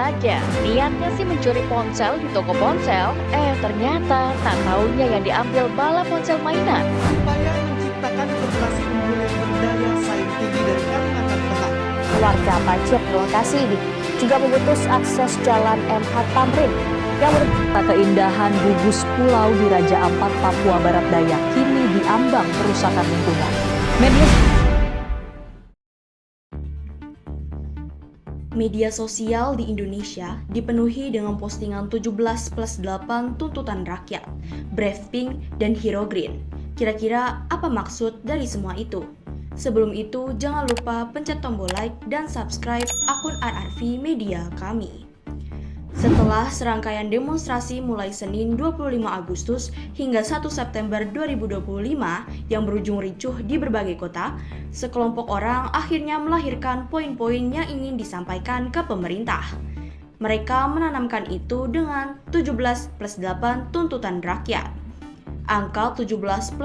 aja, niatnya sih mencuri ponsel di toko ponsel, ternyata tak taunya yang diambil bala ponsel mainan. Upaya menciptakan korporasi unggul yang berdaya saing tinggi dari Kalimantan Tengah. Warga Pacet lokasi ini juga memutus akses jalan MH Tamrin yang merupakan keindahan gugus pulau di Raja Ampat, Papua Barat Daya kini diambang kerusakan lingkungan. Media sosial di Indonesia dipenuhi dengan postingan 17+8 tuntutan rakyat, Brave dan Hero Green. Kira-kira apa maksud dari semua itu? Sebelum itu, jangan lupa pencet tombol like dan subscribe akun RRV Media kami. Setelah serangkaian demonstrasi mulai Senin 25 Agustus hingga 1 September 2025 yang berujung ricuh di berbagai kota, sekelompok orang akhirnya melahirkan poin-poin yang ingin disampaikan ke pemerintah. Mereka menanamkan itu dengan 17+8 tuntutan rakyat. Angka 17+8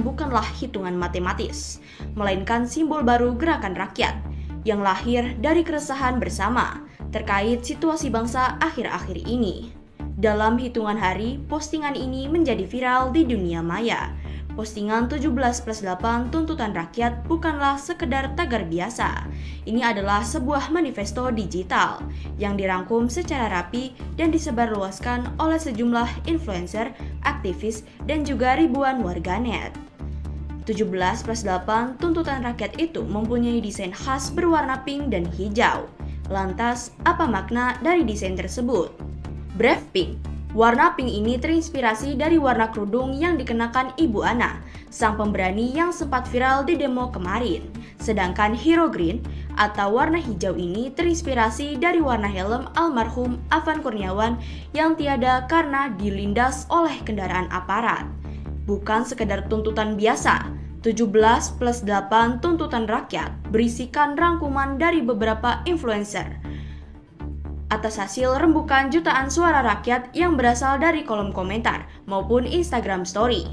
bukanlah hitungan matematis, melainkan simbol baru gerakan rakyat yang lahir dari keresahan bersama terkait situasi bangsa akhir-akhir ini. Dalam hitungan hari, postingan ini menjadi viral di dunia maya. Postingan 17+8 tuntutan rakyat bukanlah sekedar tagar biasa. Ini adalah sebuah manifesto digital yang dirangkum secara rapi dan disebarluaskan oleh sejumlah influencer, aktivis, dan juga ribuan warganet. 17+8 tuntutan rakyat itu mempunyai desain khas berwarna pink dan hijau. Lantas, apa makna dari desain tersebut? Brave Pink. Warna pink ini terinspirasi dari warna kerudung yang dikenakan Ibu Ana, sang pemberani yang sempat viral di demo kemarin. Sedangkan Hero Green atau warna hijau ini terinspirasi dari warna helm almarhum Afan Kurniawan yang tiada karena dilindas oleh kendaraan aparat. Bukan sekedar tuntutan biasa, 17+8 tuntutan rakyat berisikan rangkuman dari beberapa influencer atas hasil rembukan jutaan suara rakyat yang berasal dari kolom komentar maupun Instagram Story.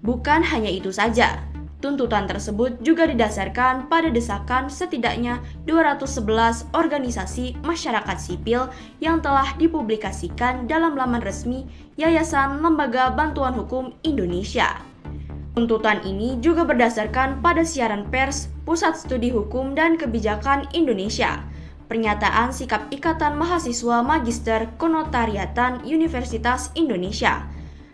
Bukan hanya itu saja, tuntutan tersebut juga didasarkan pada desakan setidaknya 211 organisasi masyarakat sipil yang telah dipublikasikan dalam laman resmi Yayasan Lembaga Bantuan Hukum Indonesia. Tuntutan ini juga berdasarkan pada siaran pers Pusat Studi Hukum dan Kebijakan Indonesia, pernyataan sikap Ikatan Mahasiswa Magister Konotariatan Universitas Indonesia,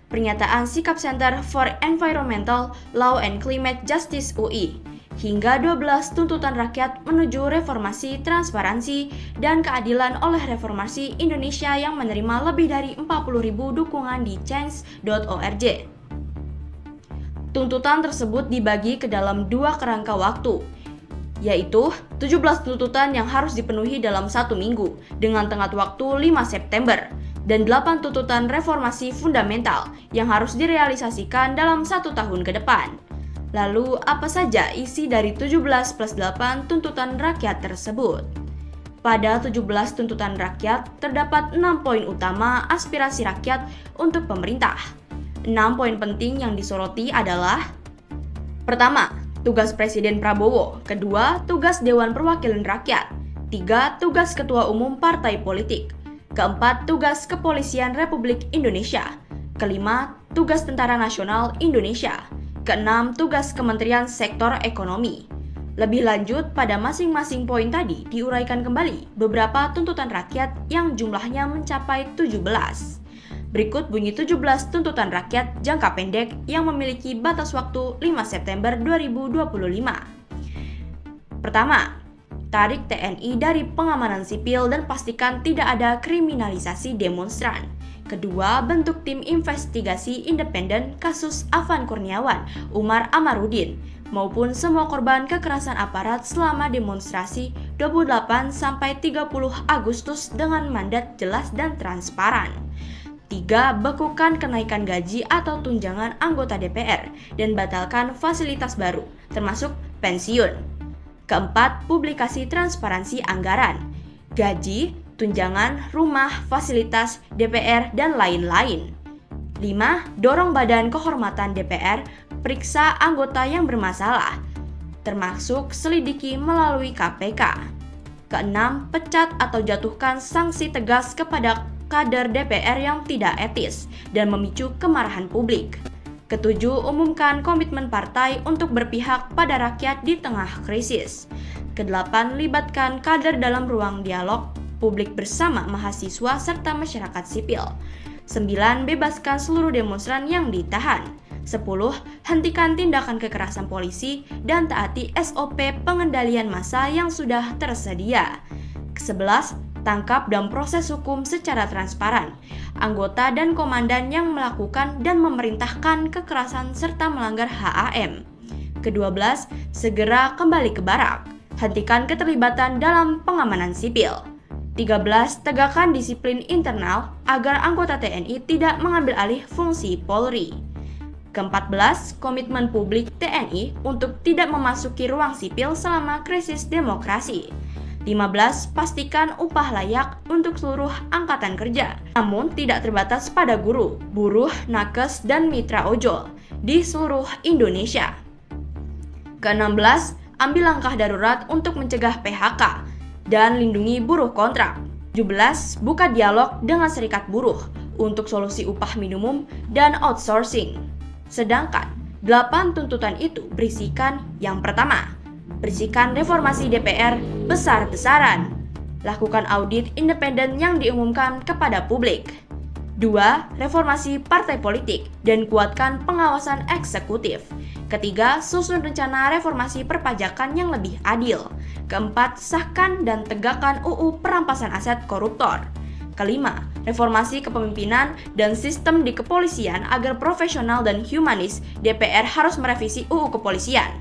pernyataan sikap Center for Environmental Law and Climate Justice UI, hingga 12 tuntutan rakyat menuju reformasi, transparansi, dan keadilan oleh Reformasi Indonesia yang menerima lebih dari 40.000 dukungan di change.org. Tuntutan tersebut dibagi ke dalam dua kerangka waktu, yaitu 17 tuntutan yang harus dipenuhi dalam 1 minggu dengan tenggat waktu 5 September dan 8 tuntutan reformasi fundamental yang harus direalisasikan dalam 1 tahun ke depan. Lalu, apa saja isi dari 17+8 tuntutan rakyat tersebut? Pada 17 tuntutan rakyat, terdapat 6 poin utama aspirasi rakyat untuk pemerintah. 6 poin penting yang disoroti adalah: pertama, tugas Presiden Prabowo. Kedua, tugas Dewan Perwakilan Rakyat. 3, tugas Ketua Umum Partai Politik. Keempat, tugas Kepolisian Republik Indonesia. Kelima, tugas Tentara Nasional Indonesia. Keenam, tugas Kementerian Sektor Ekonomi. Lebih lanjut, pada masing-masing poin tadi diuraikan kembali beberapa tuntutan rakyat yang jumlahnya mencapai 17. Berikut bunyi 17 tuntutan rakyat jangka pendek yang memiliki batas waktu 5 September 2025. Pertama, tarik TNI dari pengamanan sipil dan pastikan tidak ada kriminalisasi demonstran. Kedua, bentuk tim investigasi independen kasus Afan Kurniawan, Umar Amarudin, maupun semua korban kekerasan aparat selama demonstrasi 28-30 Agustus dengan mandat jelas dan transparan. 3. Bekukan kenaikan gaji atau tunjangan anggota DPR dan batalkan fasilitas baru, termasuk pensiun. Keempat, publikasi transparansi anggaran, gaji, tunjangan, rumah, fasilitas DPR, dan lain-lain. 5. Dorong Badan Kehormatan DPR periksa anggota yang bermasalah, termasuk selidiki melalui KPK. Keenam, pecat atau jatuhkan sanksi tegas kepada kader DPR yang tidak etis dan memicu kemarahan publik. Ketujuh, umumkan komitmen partai untuk berpihak pada rakyat di tengah krisis. Kedelapan, libatkan kader dalam ruang dialog publik bersama mahasiswa serta masyarakat sipil. 9. Bebaskan seluruh demonstran yang ditahan. 10. Hentikan tindakan kekerasan polisi dan taati SOP pengendalian massa yang sudah tersedia. 11. Tangkap dan proses hukum secara transparan anggota dan komandan yang melakukan dan memerintahkan kekerasan serta melanggar HAM. Ke-12. Segera kembali ke barak. Hentikan keterlibatan dalam pengamanan sipil. 13. Tegakkan disiplin internal agar anggota TNI tidak mengambil alih fungsi Polri. Ke-14. Komitmen publik TNI untuk tidak memasuki ruang sipil selama krisis demokrasi. 15. Pastikan upah layak untuk seluruh angkatan kerja, namun tidak terbatas pada guru, buruh, nakes, dan mitra ojol di seluruh Indonesia. Ke-16. Ambil langkah darurat untuk mencegah PHK dan lindungi buruh kontrak. 17. Buka dialog dengan serikat buruh untuk solusi upah minimum dan outsourcing. Sedangkan 8 tuntutan itu berisikan yang pertama, berisikan reformasi DPR besar-besaran. Lakukan audit independen yang diumumkan kepada publik. 2. Reformasi partai politik dan kuatkan pengawasan eksekutif. Ketiga, susun rencana reformasi perpajakan yang lebih adil. Keempat, sahkan dan tegakkan UU perampasan aset koruptor. Kelima, reformasi kepemimpinan dan sistem di kepolisian agar profesional dan humanis. DPR harus merevisi UU kepolisian.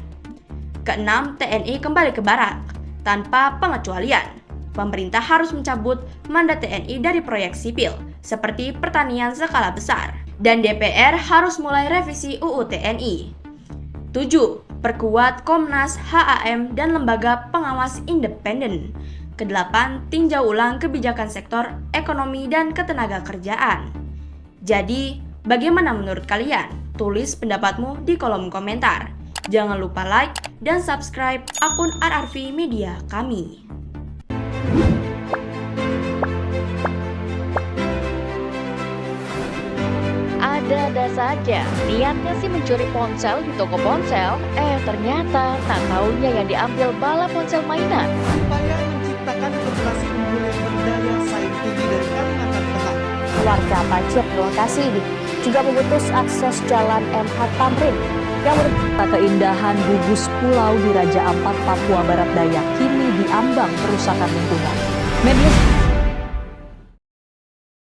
Keenam, TNI kembali ke barak tanpa pengecualian. Pemerintah harus mencabut mandat TNI dari proyek sipil seperti pertanian skala besar, dan DPR harus mulai revisi UU TNI. 7. Perkuat Komnas, HAM, dan lembaga pengawas independen. Kedelapan, tinjau ulang kebijakan sektor ekonomi dan ketenaga kerjaan. Jadi, bagaimana menurut kalian? Tulis pendapatmu di kolom komentar. Jangan lupa like dan subscribe akun RRV Media kami. Ada-ada saja, niatnya sih mencuri ponsel di toko ponsel, ternyata tak taunya yang diambil bala ponsel mainan. Upaya menciptakan koperasi unggul yang berdaya saing tinggi dari Kalimantan Tengah. Warga Pacet lokasi ini juga memutus akses jalan MH Tamrin yang merupakan keindahan gugus pulau di Raja Ampat, Papua Barat Daya kini diambang kerusakan lingkungan. Media